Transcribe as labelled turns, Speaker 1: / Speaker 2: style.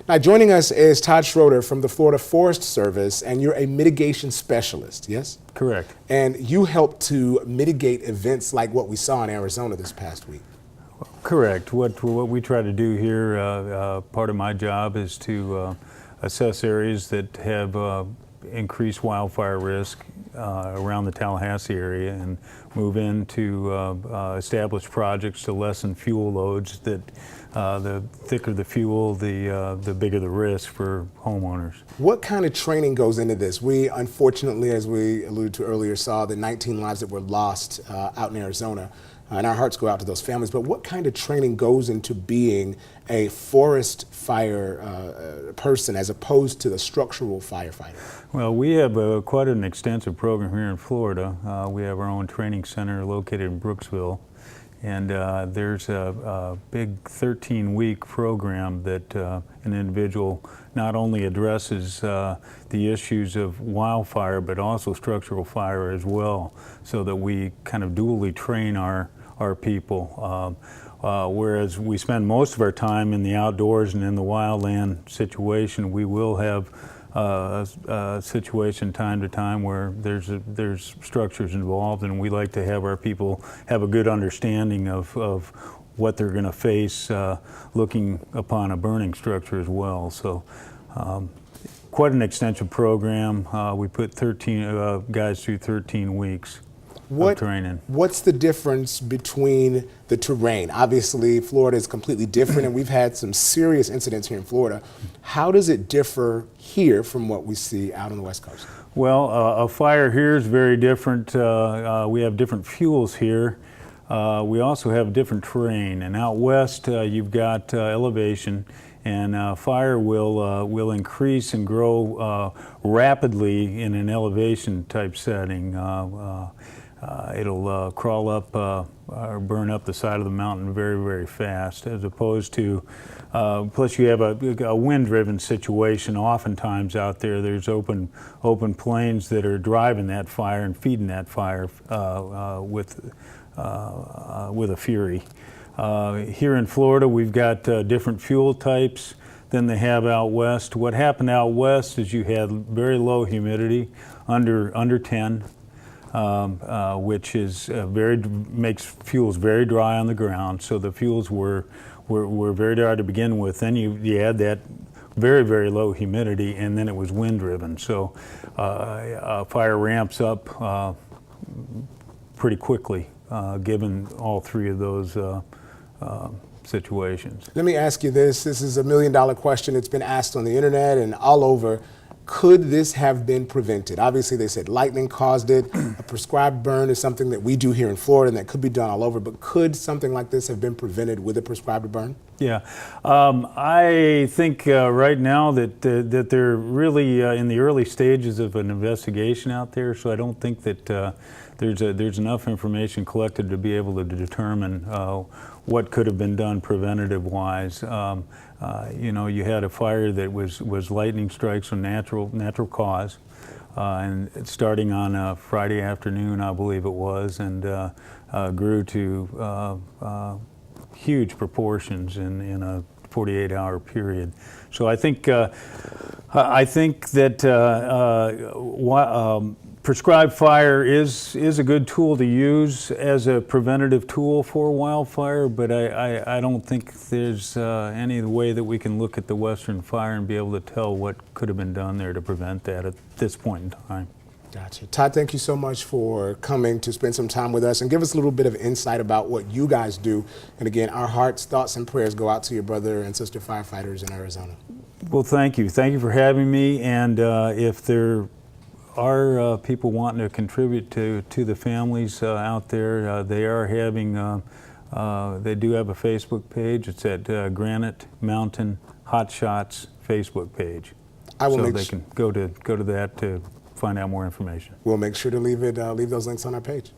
Speaker 1: Now, joining us is Todd Schroeder from the Florida Forest Service, and you're a mitigation specialist, yes?
Speaker 2: Correct.
Speaker 1: And you help to mitigate events like what we saw in Arizona this past week.
Speaker 2: Correct. What we try to do here, part of my job is to assess areas that have increased wildfire risk around the Tallahassee area and move into established projects to lessen fuel loads that the thicker the fuel, the bigger the risk for homeowners.
Speaker 1: What kind of training goes into this? We, unfortunately, as we alluded to earlier, saw the 19 lives that were lost out in Arizona. And our hearts go out to those families. But what kind of training goes into being a forest fire person as opposed to the structural firefighter?
Speaker 2: Well, we have quite an extensive program here in Florida. We have our own training center located in Brooksville. And there's a big 13-week program that an individual not only addresses the issues of wildfire, but also structural fire as well, so that we kind of dually train our people. Whereas we spend most of our time in the outdoors and in the wildland situation, we will have a situation time to time where there's structures involved, and we like to have our people have a good understanding of what they're going to face looking upon a burning structure as well. So quite an extensive program. We put 13 guys through 13 weeks of training.
Speaker 1: What's the difference between the terrain? Obviously, Florida is completely different, and we've had some serious incidents here in Florida. How does it differ here from what we see out on the West Coast?
Speaker 2: Well, a fire here is very different. We have different fuels here. We also have different terrain, and out west you've got elevation, and fire will increase and grow rapidly in an elevation type setting. It'll crawl up or burn up the side of the mountain very, very fast, as opposed to, plus you have a wind-driven situation oftentimes out there. There's open plains that are driving that fire and feeding that fire with a fury. Here in Florida, we've got different fuel types than they have out west. What happened out west is you had very low humidity, under 10. Which is makes fuels very dry on the ground. So the fuels were very dry to begin with. Then you add that very, very low humidity, and then it was wind driven. So fire ramps up pretty quickly, given all three of those situations.
Speaker 1: Let me ask you this. This is $1 million question. It's been asked on the internet and all over. Could this have been prevented? Obviously, they said lightning caused it. A prescribed burn is something that we do here in Florida and that could be done all over, but could something like this have been prevented with a prescribed burn?
Speaker 2: Yeah, I think right now that they're really in the early stages of an investigation out there, so I don't think that there's enough information collected to be able to determine what could have been done preventative-wise. You know, you had a fire that was lightning strikes from natural cause, and starting on a Friday afternoon, I believe it was, and grew to huge proportions in a 48-hour period. So I think that prescribed fire is a good tool to use as a preventative tool for wildfire, but I don't think there's any way that we can look at the Western fire and be able to tell what could have been done there to prevent that at this point in time.
Speaker 1: Gotcha. Todd, thank you so much for coming to spend some time with us and give us a little bit of insight about what you guys do. And again, our hearts, thoughts, and prayers go out to your brother and sister firefighters in Arizona.
Speaker 2: Well, thank you. Thank you for having me. And if there are people wanting to contribute to the families out there, they are having, they do have a Facebook page. It's at Granite Mountain Hotshots Facebook page. So they can go to that to find out more information.
Speaker 1: We'll make sure to leave those links on our page.